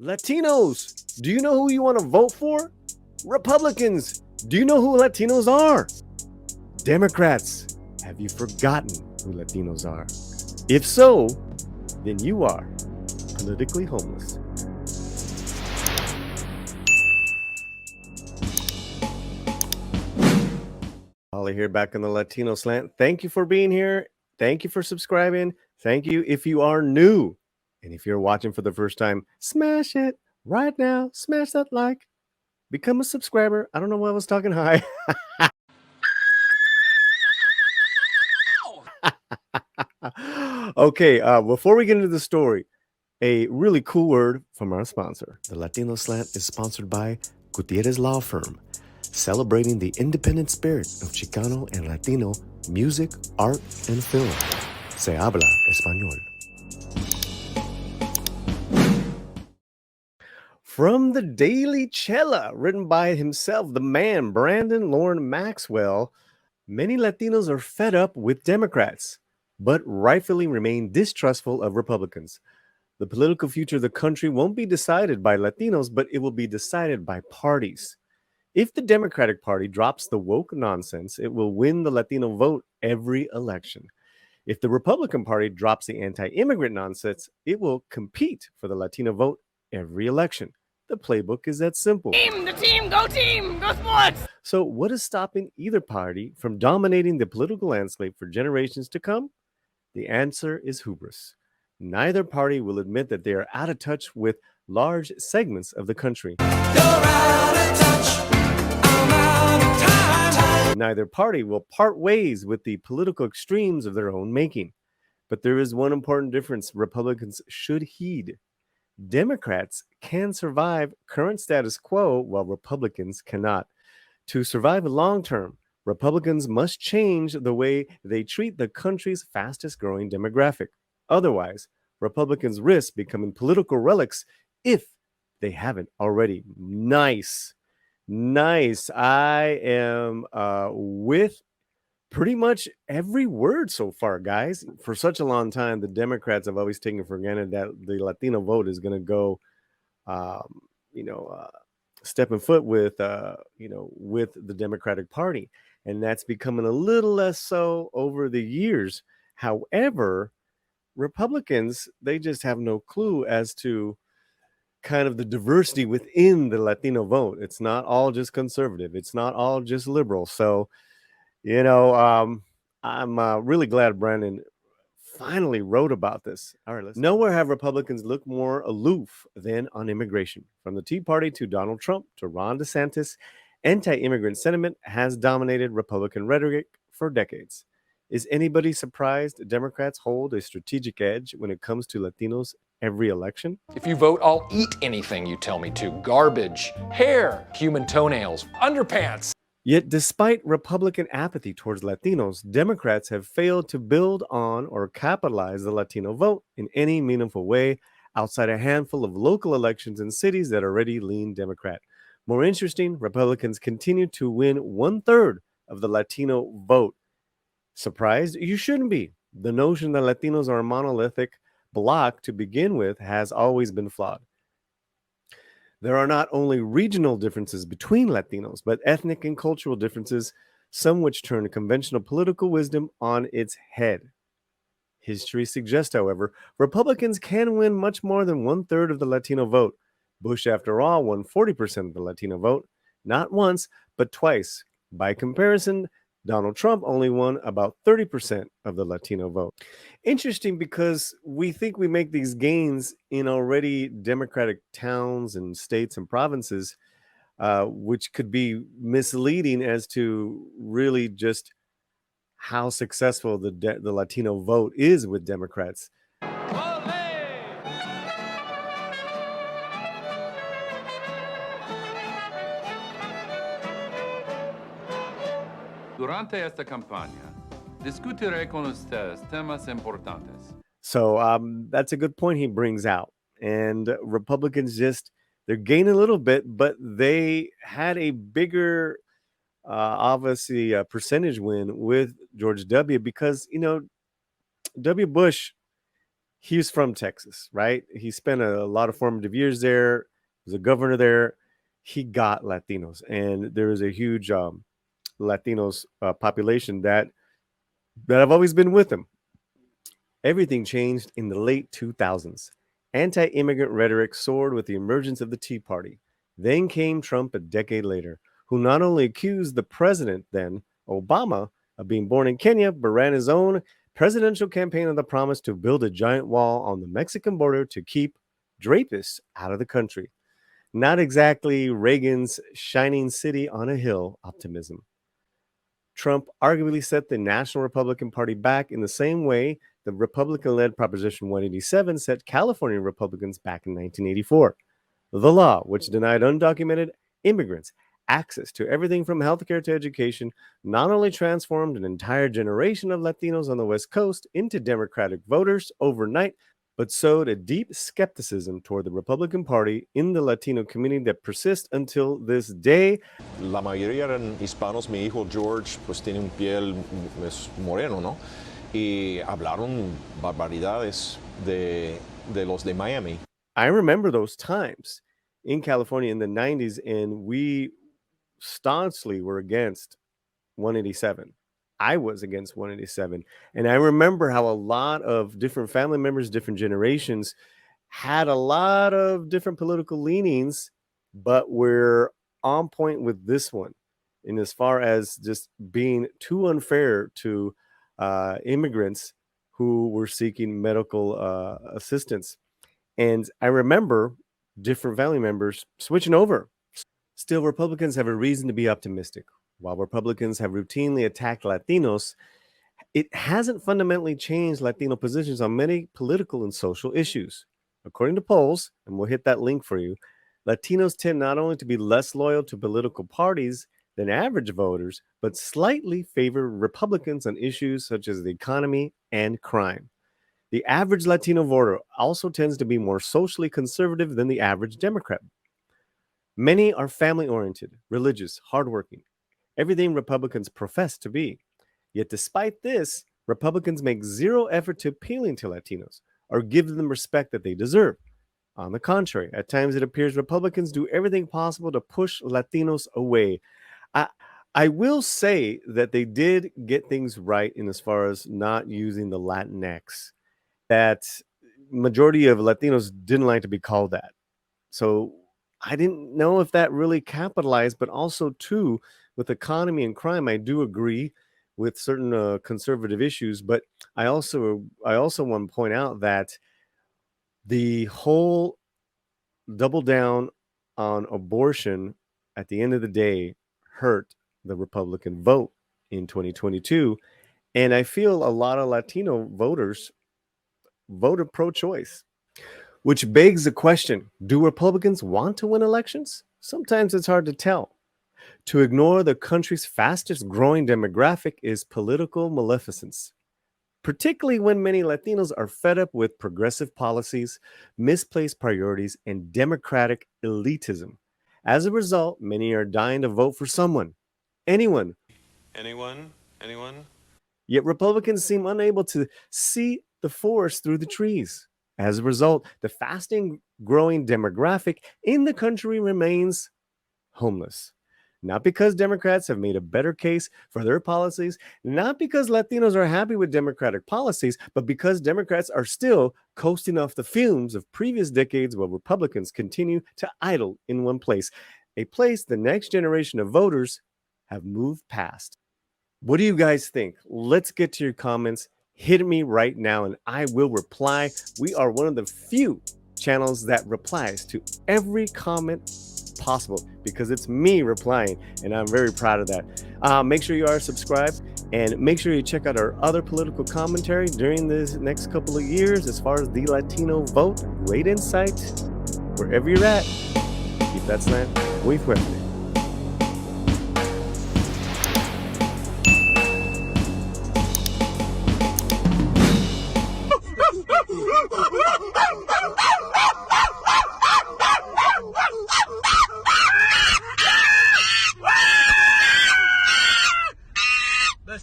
Latinos, do you know who you want to vote for? Republicans, do you know who Latinos are? Democrats, have you forgotten who Latinos are? If so, then you are politically homeless. Paulie here, back on the Latino Slant. Thank you for being here. Thank you for subscribing. Thank you if you are new. And if you're watching for the first time, smash it right now. Smash that like. Become a subscriber. I don't know why I was talking high. Okay, before we get into the story, a really cool word from our sponsor. The Latino Slant is sponsored by Gutierrez Law Firm, celebrating the independent spirit of Chicano and Latino music, art, and film. Se habla español. From the Daily Chela, written by himself, the man, Brandon Lauren Maxwell, many Latinos are fed up with Democrats, but rightfully remain distrustful of Republicans. The political future of the country won't be decided by Latinos, but it will be decided by parties. If the Democratic Party drops the woke nonsense, it will win the Latino vote every election. If the Republican Party drops the anti-immigrant nonsense, it will compete for the Latino vote every election. The playbook is that simple. Team, go sports! So, what is stopping either party from dominating the political landscape for generations to come? The answer is hubris. Neither party will admit that they are out of touch with large segments of the country. Neither party will part ways with the political extremes of their own making. But there is one important difference Republicans should heed. Democrats can survive current status quo while Republicans cannot. To survive long term, Republicans must change the way they treat the country's fastest growing demographic. Otherwise, Republicans risk becoming political relics if they haven't already. Nice. I am with pretty much every word so far, guys. For such a long time, the Democrats have always taken for granted that the Latino vote is going to go, um, step and foot with, with the Democratic Party. And that's becoming a little less so over the years. However, Republicans, they just have no clue as to kind of the diversity within the Latino vote. It's not all just conservative. It's not all just liberal. So, I'm really glad Brandon finally wrote about this. All right, nowhere have Republicans looked more aloof than on immigration. From the Tea Party to Donald Trump to Ron DeSantis, anti-immigrant sentiment has dominated Republican rhetoric for decades. Is anybody surprised Democrats hold a strategic edge when it comes to Latinos every election? If you vote, I'll eat anything you tell me to. Garbage, hair, human toenails, underpants. Yet, despite Republican apathy towards Latinos, Democrats have failed to build on or capitalize the Latino vote in any meaningful way outside a handful of local elections in cities that already lean Democrat. More interesting, Republicans continue to win 1/3 of the Latino vote. Surprised? You shouldn't be. The notion that Latinos are a monolithic bloc to begin with has always been flawed. There are not only regional differences between Latinos, but ethnic and cultural differences, some which turn conventional political wisdom on its head. History suggests, however, Republicans can win much more than 1/3 of the Latino vote. Bush, after all, won 40% of the Latino vote, not once, but twice. By comparison, Donald Trump only won about 30% of the Latino vote. Interesting, because we think we make these gains in already Democratic towns and states and provinces, which could be misleading as to really just how successful the Latino vote is with Democrats. Durante esta campaña, discutiré con ustedes temas importantes. So that's a good point he brings out. And Republicans they're gaining a little bit, but they had a bigger, obviously, percentage win with George W. because, W. Bush, He's from Texas, right? He spent a lot of formative years there, was a governor there. He got Latinos, and there is a huge Latinos population that have always been with him. Everything changed in the late 2000s. Anti-immigrant rhetoric soared with the emergence of the Tea Party. Then came Trump a decade later, who not only accused the president then, Obama, of being born in Kenya, but ran his own presidential campaign on the promise to build a giant wall on the Mexican border to keep drapists out of the country. Not exactly Reagan's shining city on a hill optimism. Trump arguably set the National Republican Party back in the same way the Republican-led Proposition 187 set California Republicans back in 1984. The law, which denied undocumented immigrants access to everything from healthcare to education, not only transformed an entire generation of Latinos on the West Coast into Democratic voters overnight, but sowed a deep skepticism toward the Republican Party in the Latino community that persists until this day. La mayoría eran hispanos. Mi hijo George pues tiene un piel moreno, ¿no? Y hablaron barbaridades de los de Miami. I remember those times in California in the 90s, and we staunchly were against 187. I was against 187. And I remember how a lot of different family members, different generations had a lot of different political leanings, but we're on point with this one in as far as just being too unfair to immigrants who were seeking medical assistance. And I remember different family members switching over. Still, Republicans have a reason to be optimistic. While Republicans have routinely attacked Latinos, it hasn't fundamentally changed Latino positions on many political and social issues. According to polls, and we'll hit that link for you, Latinos tend not only to be less loyal to political parties than average voters, but slightly favor Republicans on issues such as the economy and crime. The average Latino voter also tends to be more socially conservative than the average Democrat. Many are family-oriented, religious, hardworking, everything Republicans profess to be. Yet despite this, Republicans make zero effort to appealing to Latinos or give them respect that they deserve. On the contrary, at times it appears Republicans do everything possible to push Latinos away. I will say that they did get things right in as far as not using the Latinx. That majority of Latinos didn't like to be called that. So I didn't know if that really capitalized, but also too, with economy and crime, I do agree with certain conservative issues, but I also want to point out that the whole double down on abortion at the end of the day hurt the Republican vote in 2022, and I feel a lot of Latino voters voted pro-choice, which begs the question, do Republicans want to win elections? Sometimes it's hard to tell. To ignore the country's fastest growing demographic is political maleficence, particularly when many Latinos are fed up with progressive policies, misplaced priorities, and democratic elitism. As a result, many are dying to vote for someone, anyone. Yet Republicans seem unable to see the forest through the trees. As a result, the fastest growing demographic in the country remains homeless. Not because Democrats have made a better case for their policies, not because Latinos are happy with Democratic policies, but because Democrats are still coasting off the fumes of previous decades while Republicans continue to idle in one place, a place the next generation of voters have moved past. What do you guys think? Let's get to your comments. Hit me right now and I will reply. We are one of the few channels that replies to every comment possible because it's me replying, and I'm very proud of that. Make sure you are subscribed and make sure you check out our other political commentary during this next couple of years as far as the Latino vote. Great insight wherever you're at. Keep that slant muy fuerte.